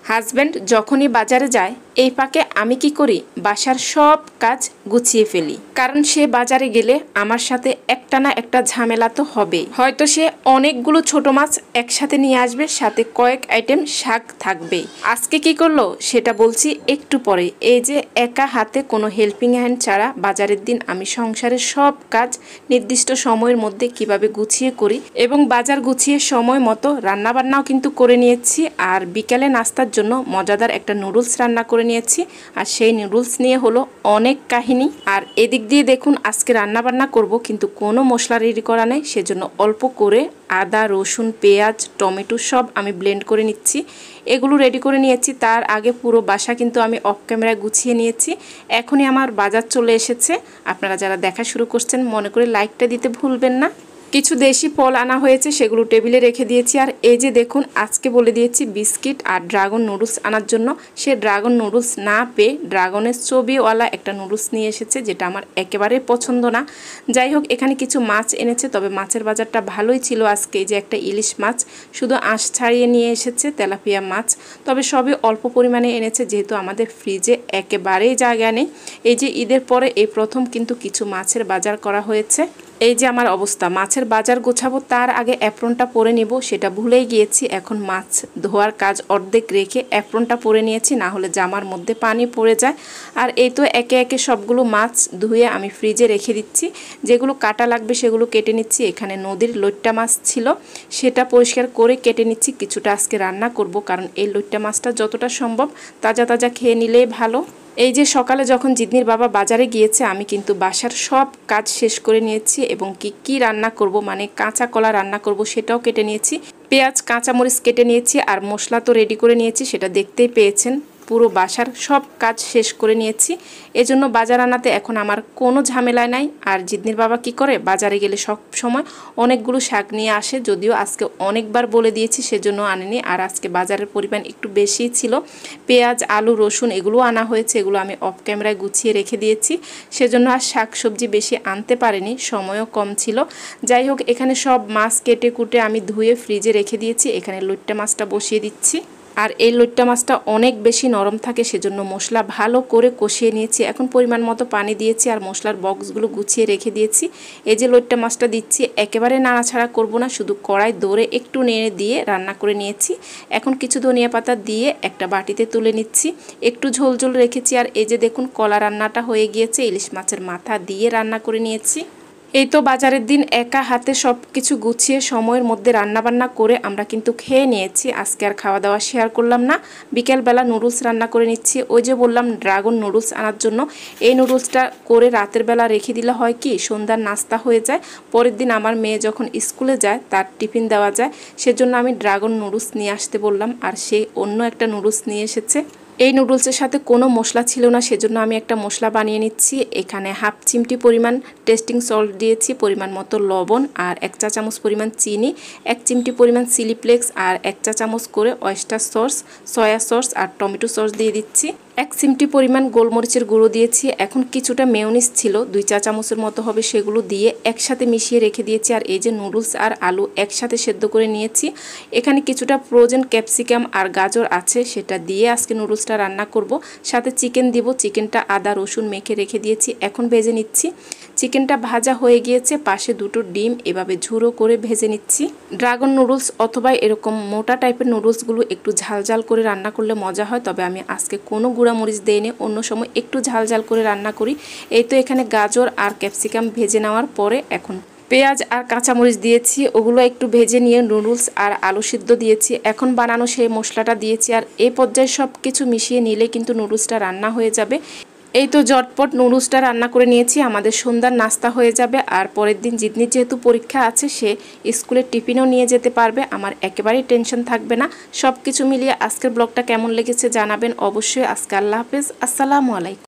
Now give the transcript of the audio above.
Husband যখনই বাজারে যায় এই ফাঁকে আমি কি করি বাসার সব কাজ গুছিয়ে ফেলি, কারণ সে বাজারে গেলে আমার সাথে একটা না একটা ঝামেলা তো হবেই। হয়তো সে অনেকগুলো ছোট মাছ একসাথে নিয়ে আসবে, সাথে কয়েক আইটেম শাক থাকবে। আজকে কি করলো সেটা বলছি একটু পরে। এই যে একা হাতে কোনো হেল্পিং হ্যান্ড ছাড়া বাজারের দিন আমি সংসারের সব কাজ নির্দিষ্ট সময়ের মধ্যে কিভাবে গুছিয়ে করি এবং বাজার গুছিয়ে সময় মতো রান্নাবান্নাও কিন্তু করে নিয়েছি। আর বিকেলে নাস্তার জন্য মজাদার একটা নুডলস রান্না করে নিয়েছি, আর সেই নুডলস নিয়ে হলো অনেক কাহিনী। আর এদিক দিয়ে দেখুন আজকে রান্না বান্না করব, কিন্তু কোনো মশলা রেডি করা নেই, সেজন্য অল্প করে আদা, রসুন, পেঁয়াজ, টমেটো সব আমি ব্লেন্ড করে নিচ্ছি। এগুলো রেডি করে নিয়েছি, তার আগে পুরো বাসা কিন্তু আমি অফ ক্যামেরায় গুছিয়ে নিয়েছি। এখনই আমার বাজার চলে এসেছে। আপনারা যারা দেখা শুরু করছেন মনে করে লাইকটা দিতে ভুলবেন না। কিছু দেশি ফল আনা হয়েছে, সেগুলো টেবিলে রেখে দিয়েছি। আর এই যে দেখুন আজকে বলে দিয়েছি বিস্কিট আর ড্রাগন নুডলস আনার জন্য। সে ড্রাগন নুডলস না পেয়ে ড্রাগনের ছবিওয়ালা একটা নুডলস নিয়ে এসেছে, যেটা আমার একেবারে পছন্দ না। যাই হোক, এখানে কিছু মাছ এনেছে, তবে মাছের বাজারটা ভালোই ছিল আজকে। এই যে একটা ইলিশ মাছ শুধু আঁশ ছাড়িয়ে নিয়ে এসেছে, তেলাপিয়া মাছ, তবে সবই অল্প পরিমাণে এনেছে, যেহেতু আমাদের ফ্রিজে একেবারেই জায়গা নেই। এই যে ঈদের পরে এই প্রথম কিন্তু কিছু মাছের বাজার করা হয়েছে। এই যে আমার অবস্থা, মাছের বাজার গোছাবো তার আগে অ্যাপ্রনটা পরে নিব, সেটা ভুলেই গিয়েছি। এখন মাছ ধোয়ার কাজ অর্ধেক রেখে অ্যাপ্রনটা পরে নিয়েছি, না হলে জামার মধ্যে পানি পড়ে যায়। আর এই তো একে একে সবগুলো মাছ ধুয়ে আমি ফ্রিজে রেখে দিচ্ছি। যেগুলো কাটা লাগবে সেগুলো কেটে নিচ্ছি। এখানে নদীর লইট্টা মাছ ছিল, সেটা পরিষ্কার করে কেটে নিচ্ছি। কিছুটা আজকে রান্না করব, কারণ এই লইট্টা মাছটা যতটা সম্ভব তাজা তাজা খেয়ে নিলেই ভালো। এই যে সকালে যখন জিদনির বাবা বাজারে গিয়েছে আমি কিন্তু বাসার সব কাজ শেষ করে নিয়েছি, এবং কি রান্না করব মানে কাঁচা কলা রান্না করব সেটাও কেটে নিয়েছি। পেঁয়াজ, কাঁচামরিচ কেটে নিয়েছি, আর মশলা তো রেডি করে নিয়েছি, সেটা দেখতেই পেয়েছেন। পুরো বাসার সব কাজ শেষ করে নিয়েছি, এজন্য বাজার আনাতে এখন আমার কোনো ঝামেলা নাই। আর জিদনির বাবা কি করে বাজারে গেলে সব সময় অনেকগুলো শাক নিয়ে আসে, যদিও আজকে অনেকবার বলে দিয়েছি সেজন্য আনেনি। আর আজকে বাজারের পরিমাণ একটু বেশিই ছিল। পেঁয়াজ, আলু, রসুন এগুলো আনা হয়েছে, এগুলো আমি অফ ক্যামেরায় গুছিয়ে রেখে দিয়েছি, সেজন্য আর শাক সবজি বেশি আনতে পারিনি, সময়ও কম ছিল। যাই হোক, এখানে সব মাছ কেটে কুটে আমি ধুয়ে ফ্রিজে রেখে দিয়েছি। এখানে লইট্টা মাছটা বসিয়ে দিচ্ছি। আর এই লইট্টা মাছটা অনেক বেশি নরম থাকে, সেজন্য মশলা ভালো করে কষিয়ে নিয়েছি। এখন পরিমাণ মতো পানি দিয়েছি, আর মশলার বক্সগুলো গুছিয়ে রেখে দিয়েছি। এই যে লইট্টা মাছটা দিচ্ছি, একেবারে নাড়াছাড়া করব না, শুধু কড়াই দৌড়ে একটু নেড়ে দিয়ে রান্না করে নিয়েছি। এখন কিছু ধনিয়া পাতা দিয়ে একটা বাটিতে তুলে নিচ্ছি, একটু ঝোল ঝোল রেখেছি। আর এই যে দেখুন কলা রান্নাটা হয়ে গিয়েছে, ইলিশ মাছের মাথা দিয়ে রান্না করে নিয়েছি। এই তো বাজারের দিন একা হাতে সব কিছু গুছিয়ে সময়ের মধ্যে রান্নাবান্না করে আমরা কিন্তু খেয়ে নিয়েছি। আজকে আর খাওয়া দাওয়া শেয়ার করলাম না। বিকেলবেলা নুডলস রান্না করে নিচ্ছি। ওই যে বললাম ড্রাগন নুডলস আনার জন্য, এই নুডলসটা করে রাতের বেলা রেখে দিলে হয় কি সন্ধ্যার নাস্তা হয়ে যায়, পরের দিন আমার মেয়ে যখন স্কুলে যায় তার টিফিন দেওয়া যায়। সেজন্য আমি ড্রাগন নুডলস নিয়ে আসতে বললাম, আর সে অন্য একটা নুডলস নিয়ে এসেছে। এই নুডলসের সাথে কোনো মশলা ছিল না, সেজন্য আমি একটা মশলা বানিয়ে নিচ্ছি। এখানে হাফ চিমটি পরিমাণ টেস্টিং সল্ট দিয়েছি, পরিমাণ মতো লবণ, আর 1 চা চামচ পরিমাণ চিনি, 1 চিমটি পরিমাণ চিলি ফ্লেক্স, আর 1 চা চামচ করে অয়েস্টার সস, সয়া সস আর টমেটো সস দিয়ে দিচ্ছি। 1 চিমটি পরিমাণ গোলমরিচের গুঁড়ো দিয়েছি। এখন কিছুটা মেয়োনিজ ছিল 2 চা চামচের মতো হবে, সেগুলো দিয়ে একসাথে মিশিয়ে রেখে দিয়েছি। আর এই যে নুডলস আর আলু একসাথে সেদ্ধ করে নিয়েছি। এখানে কিছুটা ফ্রোজেন ক্যাপসিকাম আর গাজর আছে, সেটা দিয়ে আজকে নুডলসটা রান্না করব। সাথে চিকেন দিব, চিকেনটা আদা রসুন মেখে রেখে দিয়েছি, এখন ভেজে নিচ্ছি। চিকেনটা ভাজা হয়ে গিয়েছে, পাশে 2টো ডিম এভাবে ঝুরো করে ভেজে নিচ্ছি। ড্রাগন নুডলস অথবা এরকম মোটা টাইপের নুডলসগুলো একটু ঝাল ঝাল করে রান্না করলে মজা হয়, তবে আমি আজকে কোনো মরিচ দেইনি, অন্য সময় একটু ঝাল ঝাল করে রান্না করি। এই তো এখানে গাজর আর ক্যাপসিকাম ভেজে নেওয়ার পরে এখন পেঁয়াজ আর কাঁচামরিচ দিয়েছি, ওগুলো একটু ভেজে নিয়ে নুডলস আর আলু সিদ্ধ দিয়েছি। এখন বানানো সেই মশলাটা দিয়েছি, আর এই পর্যায়ে সব কিছু মিশিয়ে নিলে কিন্তু নুডলসটা রান্না হয়ে যাবে। এই তো ঝটপট নুডলসটা রান্না করে নিয়েছি, আমাদের সন্ধ্যার নাস্তা হয়ে যাবে। আর পরের দিন জিদনির যেহেতু পরীক্ষা আছে, সে স্কুলের টিফিনও নিয়ে যেতে পারবে, আমার একেবারেই টেনশন থাকবে না। সব কিছু মিলিয়ে আজকের ব্লগটা কেমন লেগেছে জানাবেন অবশ্যই। আজকে আল্লাহ হাফেজ, আসসালামু আলাইকুম।